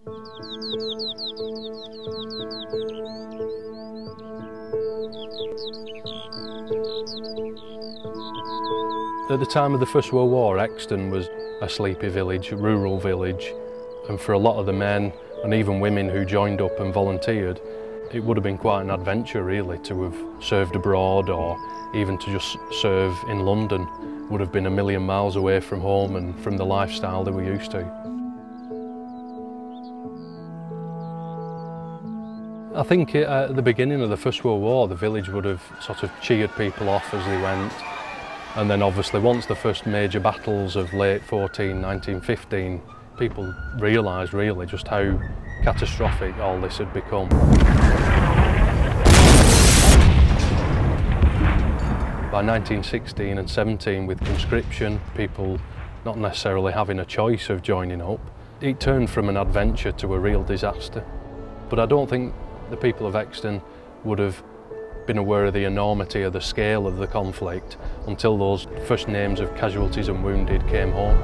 At the time of the First World War, Euxton was a sleepy village, a rural village, and for a lot of the men and even women who joined up and volunteered, it would have been quite an adventure really to have served abroad, or even to just serve in London would have been a million miles away from home and from the lifestyle they were used to. I think at the beginning of the First World War, the village would have sort of cheered people off as they went. And then obviously once the first major battles of late 1915, people realised really just how catastrophic all this had become. By 1916 and 17, with conscription, people not necessarily having a choice of joining up, it turned from an adventure to a real disaster. But I don't think the people of Euxton would have been aware of the enormity of the scale of the conflict until those first names of casualties and wounded came home.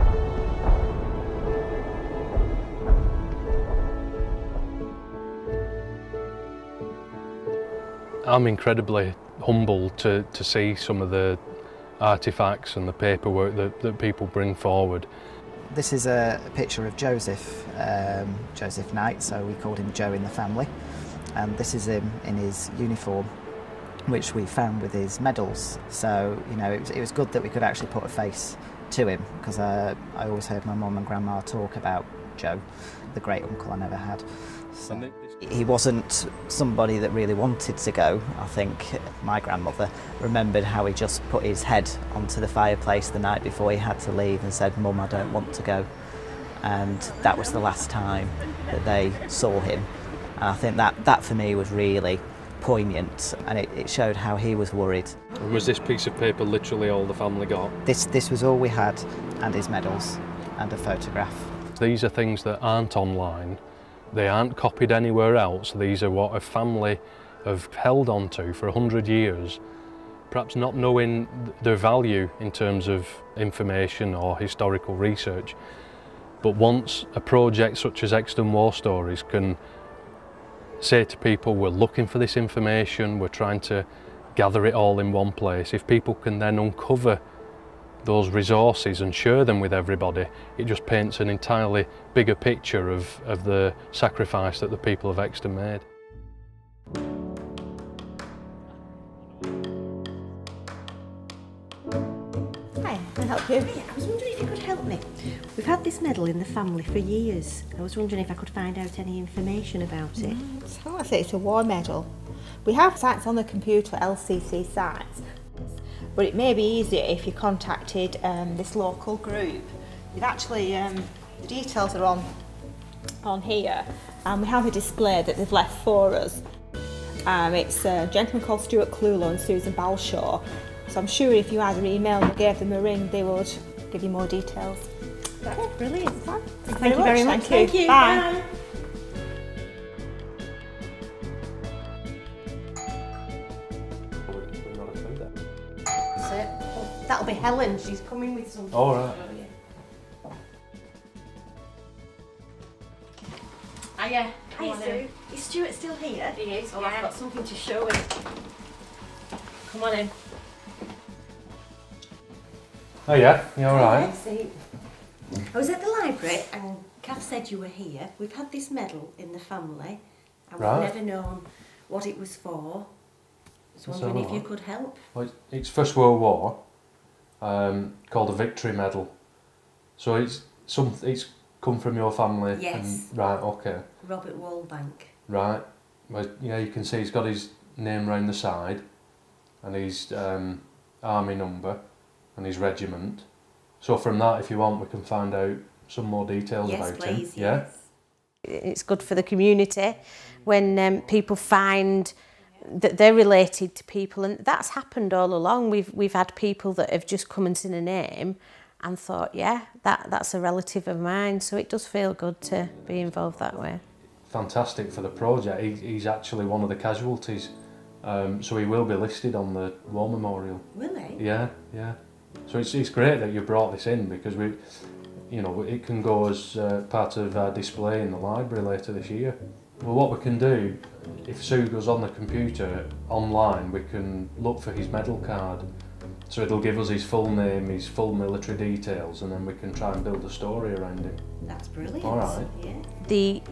I'm incredibly humbled to see some of the artefacts and the paperwork that people bring forward. This is a picture of Joseph Knight, so we called him Joe in the family, and this is him in his uniform, which we found with his medals. So, you know, it was good that we could actually put a face to him, because I always heard my mum and grandma talk about Joe, the great uncle I never had. So, he wasn't somebody that really wanted to go. I think my grandmother remembered how he just put his head onto the fireplace the night before he had to leave and said, "Mum, I don't want to go." And that was the last time that they saw him. And I think that for me was really poignant, and it showed how he was worried. And was this piece of paper literally all the family got? This was all we had, and his medals and a photograph. These are things that aren't online, they aren't copied anywhere else. These are what a family have held on to for 100 years, perhaps not knowing their value in terms of information or historical research. But once a project such as Euxton War Stories can say to people, we're looking for this information, we're trying to gather it all in one place, if people can then uncover those resources and share them with everybody, it just paints an entirely bigger picture of the sacrifice that the people of Euxton made. Hi, can I help you? Hey, I was wondering if you could help me. We've had this medal in the family for years. I was wondering if I could find out any information about it. So I say it's a war medal. We have sites on the computer, LCC sites, but it may be easier if you contacted this local group. They've actually, the details are on here, and we have a display that they've left for us. It's a gentleman called Stuart Clulow and Susan Balshaw. So I'm sure if you either emailed or gave them a ring, they would give you more details. That's brilliant. Thank you very much. Thank you. Bye. That'll be Helen. She's coming with something. All right. Hiya. Hiya, Sue. Is Stuart still here? He is. Oh, yeah. I've got something to show him. Come on in. Oh yeah, you all right? I was at the library and Kath said you were here. We've had this medal in the family and we've never known what it was for. I was wondering if you could help. Well, it's First World War, called a Victory Medal. So it's come from your family? Yes. And, right, okay. Robert Wallbank. Right. Well, yeah, you can see he's got his name round the side and his army number and his regiment. So from that, if you want, we can find out some more details about him. Yes, please. Yeah? It's good for the community when people find that they're related to people, and that's happened all along. We've had people that have just come and seen a name and thought, yeah, that's a relative of mine, so it does feel good to be involved that way. Fantastic for the project. He's actually one of the casualties, so he will be listed on the War Memorial. Will he? Yeah, yeah. So it's great that you brought this in, because you know, it can go as part of our display in the library later this year. Well, what we can do, if Sue goes on the computer online, we can look for his medal card. So it'll give us his full name, his full military details, and then we can try and build a story around him. That's brilliant. All right. Yeah. The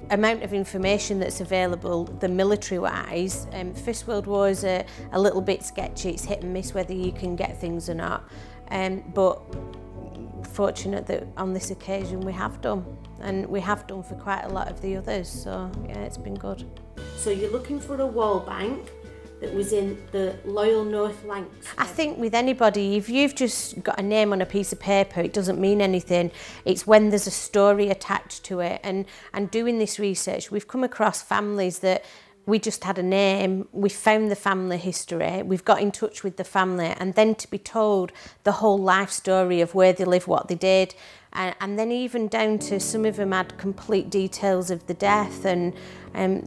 amount of information that's available, the military-wise, First World War is a little bit sketchy. It's hit and miss whether you can get things or not. But fortunate that on this occasion we have done, and we have done for quite a lot of the others. So yeah, it's been good. So you're looking for a wall bank that was in the Loyal North Lancs. I think with anybody, if you've just got a name on a piece of paper, it doesn't mean anything. It's when there's a story attached to it. And doing this research, we've come across families that we just had a name, we found the family history, we've got in touch with the family, and then to be told the whole life story of where they live, what they did, and then even down to some of them had complete details of the death and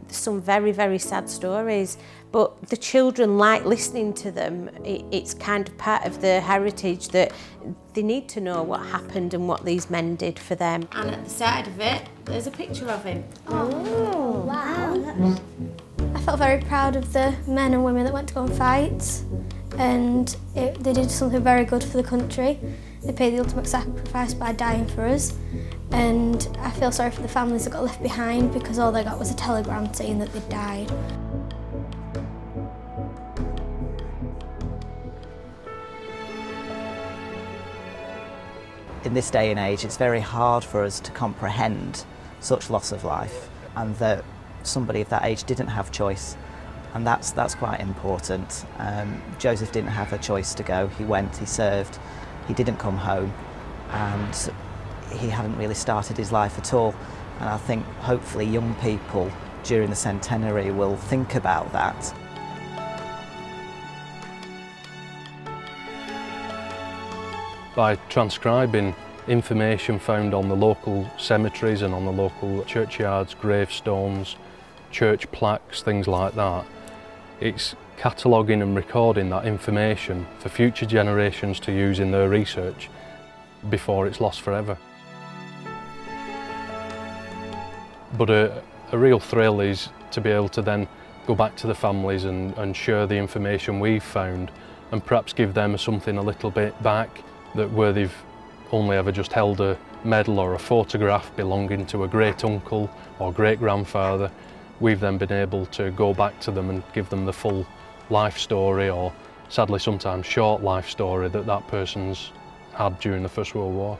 some very, very sad stories. But the children like listening to them. It's kind of part of their heritage that they need to know what happened and what these men did for them. And at the side of it, there's a picture of him. Oh, wow. I felt very proud of the men and women that went to go and fight, and they did something very good for the country. They paid the ultimate sacrifice by dying for us, and I feel sorry for the families that got left behind because all they got was a telegram saying that they'd died. In this day and age, it's very hard for us to comprehend such loss of life, and that somebody of that age didn't have choice, and that's quite important. Joseph didn't have a choice to go. He went, he served, he didn't come home, and he hadn't really started his life at all. And I think hopefully young people during the centenary will think about that. By transcribing information found on the local cemeteries and on the local churchyards, gravestones, church plaques, things like that, it's cataloguing and recording that information for future generations to use in their research before it's lost forever. But a real thrill is to be able to then go back to the families and share the information we've found, and perhaps give them something a little bit back, that where they've only ever just held a medal or a photograph belonging to a great uncle or great grandfather, we've then been able to go back to them and give them the full life story, or sadly sometimes short life story, that that person's had during the First World War.